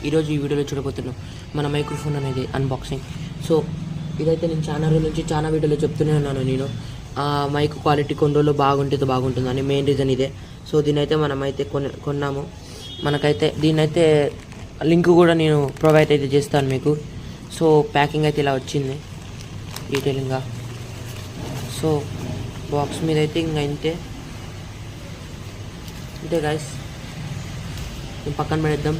ఈరోజు ఈ వీడియోలో చూడబోతున్నాం మన మైక్రోఫోన్ అనేది అన్బాక్సింగ్. సో ఇదైతే నేను చాలా రోజుల నుంచి చాలా వీడియోలో చెప్తూనే ఉన్నాను. నేను మైక్ క్వాలిటీ కొన్ని రోజులు బాగుంటుందని మెయిన్ రీజన్ ఇదే. సో దీనైతే మనమైతే కొన్నాము. మనకైతే దీన్నైతే లింక్ కూడా నేను ప్రొవైడ్ అయితే చేస్తాను మీకు. సో ప్యాకింగ్ అయితే ఇలా వచ్చింది డీటెయిలింగ్గా. సో బాక్స్ మీద అయితే ఇంకా అంతే గాయస్, పక్కన పెడేద్దాం.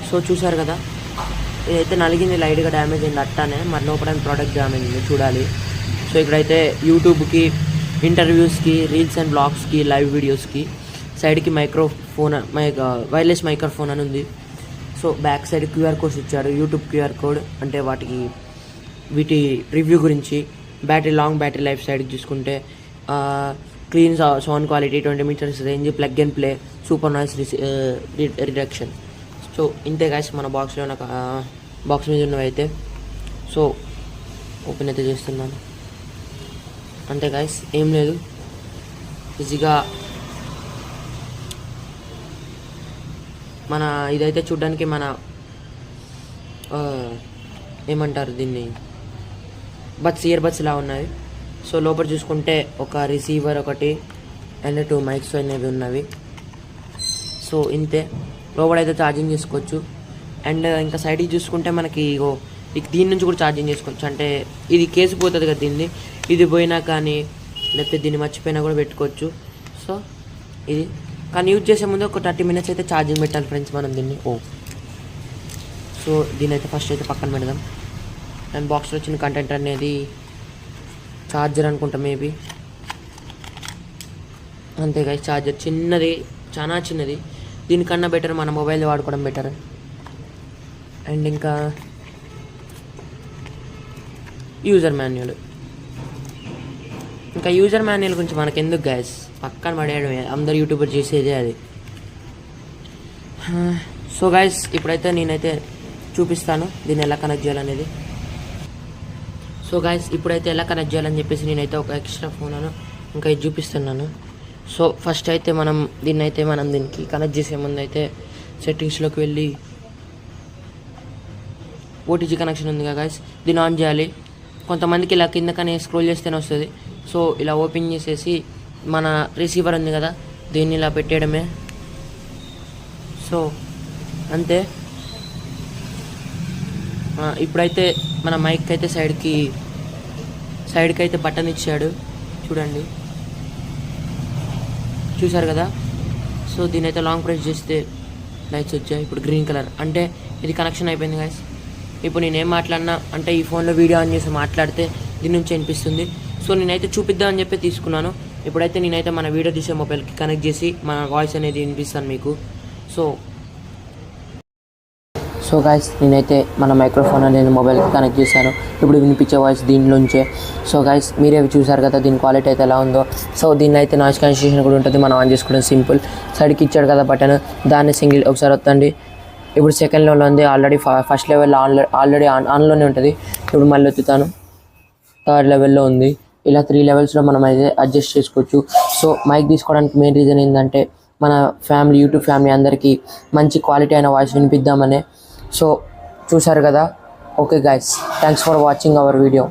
సో చూసారు కదా, ఇదైతే నలిగింది, లైట్గా డ్యామేజ్ అయింది అట్టానే. మరి లోపల ప్రోడక్ట్ డ్యామేజ్ ఉంది చూడాలి. సో ఇక్కడైతే యూట్యూబ్కి, ఇంటర్వ్యూస్కి, రీల్స్ అండ్ బ్లాగ్స్కి, లైవ్ వీడియోస్కి సైడ్కి వైర్లెస్ మైక్రోఫోన్ అని ఉంది. So back side QR codes ఇచ్చారు, యూట్యూబ్ క్యూఆర్ కోడ్, అంటే వీటి రివ్యూ గురించి. లాంగ్ బ్యాటరీ లైఫ్ సైడ్కి చూసుకుంటే clean sound quality, 20 metres range, plug and play, super noise reduction. So ఇంతే గాయస్ మన బాక్స్ మీద ఉన్నవి అయితే. సో ఓపెన్ అయితే చేస్తున్నాను అంతే గాయస్, ఏం లేదు. ఈజీగా మన ఇదైతే చూడడానికి మన ఏమంటారు దీన్ని, ఇయర్ బడ్స్ ఇలా ఉన్నాయి. సో లోపల చూసుకుంటే ఒక రిసీవర్ ఒకటి అండ్ 2 మైక్స్ అనేవి ఉన్నవి. సో ఇంతే, లోపలైతే ఛార్జింగ్ చేసుకోవచ్చు. అండ్ ఇంకా సైడ్కి చూసుకుంటే మనకి దీని నుంచి కూడా ఛార్జింగ్ చేసుకోవచ్చు. అంటే ఇది కేసు పోతుంది కదా, ఇది పోయినా కానీ లేకపోతే దీన్ని మర్చిపోయినా కూడా పెట్టుకోవచ్చు. సో ఇది కానీ యూజ్ చేసే ముందు ఒక 30 minutes అయితే ఛార్జింగ్ పెట్టాలి ఫ్రెండ్స్ మనం దీన్ని. సో దీని అయితే ఫస్ట్ అయితే పక్కన పెడదాం. అండ్ బాక్స్లో వచ్చిన కంటెంట్ అనేది ఛార్జర్ అనుకుంటా మేబీ, అంతే గాయస్. ఛార్జర్ చిన్నది, చాలా చిన్నది. దీనికన్నా బెటర్ మన మొబైల్ వాడుకోవడం బెటర్. అండ్ ఇంకా యూజర్ మాన్యువల్ గురించి మనకెందుకు గాయస్, పక్కన పడేయడమే, అందరు యూట్యూబర్ చేసేదే అది. సో గాయస్ ఇప్పుడైతే నేనైతే చూపిస్తాను దీన్ని ఎలా కనెక్ట్ చేయాలనేది. సో గాయస్ ఇప్పుడైతే ఎలా కనెక్ట్ చేయాలని చెప్పేసి నేనైతే ఒక ఎక్స్ట్రా ఫోన్ ఇంకా ఇది చూపిస్తున్నాను. సో ఫస్ట్ అయితే దీనికి కనెక్ట్ చేసే ముందు అయితే సెట్టింగ్స్లోకి వెళ్ళి ఓటీజీ కనెక్షన్ ఉంది కదా గాయస్, దీన్ని ఆన్ చేయాలి. కొంతమందికి ఇలా కిందకనే స్క్రోల్ చేస్తేనే వస్తుంది. సో ఇలా ఓపెన్ చేసేసి మన రిసీవర్ ఉంది కదా, దీన్ని ఇలా పెట్టేయడమే. సో అంతే. ఇప్పుడైతే మన మైక్ అయితే సైడ్కి అయితే బటన్ ఇచ్చాడు చూడండి, చూసారు కదా. సో దీని అయితే లాంగ్ ప్రెస్ చేస్తే లైట్స్ వచ్చాయి. ఇప్పుడు గ్రీన్ కలర్ అంటే ఇది కనెక్షన్ అయిపోయింది గాయస్. ఇప్పుడు నేనేం మాట్లాడినా అంటే ఈ ఫోన్లో వీడియో ఆన్ చేసి మాట్లాడితే దీని నుంచి అనిపిస్తుంది. సో నేనైతే చూపిద్దామని చెప్పి తీసుకున్నాను. ఇప్పుడైతే నేనైతే మన వీడియో తీసే మొబైల్కి కనెక్ట్ చేసి మన వాయిస్ అనేది వినిపిస్తాను మీకు. సో గాయస్ నేనైతే మన మైక్రోఫోన్ అనేది మొబైల్కి కనెక్ట్ చేశాను. ఇప్పుడు వినిపించే వాయిస్ దీనిలోంచే. సో గాయస్ మీరే చూసారు కదా దీని క్వాలిటీ అయితే ఎలా ఉందో. సో దీనిలో అయితే నాయిస్ క్యాన్సిలేషన్ కూడా ఉంటుంది, మనం ఆన్ చేసుకోవడం సింపుల్. సైడ్కి ఇచ్చాడు కదా బటన్, దాన్ని సింగిల్ ఒకసారి వత్తండి. ఇప్పుడు సెకండ్ లెవెల్లో ఉంది, ఆల్రెడీ ఫస్ట్ లెవెల్లో ఆల్రెడీ ఆన్లోనే ఉంటుంది. ఇప్పుడు మళ్ళీ ఎత్తుతాను, థర్డ్ లెవెల్లో ఉంది. ఇలా 3 లెవెల్స్లో మనం అయితే అడ్జస్ట్ చేసుకోవచ్చు. సో మైక్ తీసుకోవడానికి మెయిన్ రీజన్ ఏంటంటే మన యూట్యూబ్ ఫ్యామిలీ అందరికీ మంచి క్వాలిటీ అయిన వాయిస్ వినిపిద్దామనే. సో చూసారు కదా. Okay guys, thanks for watching our video.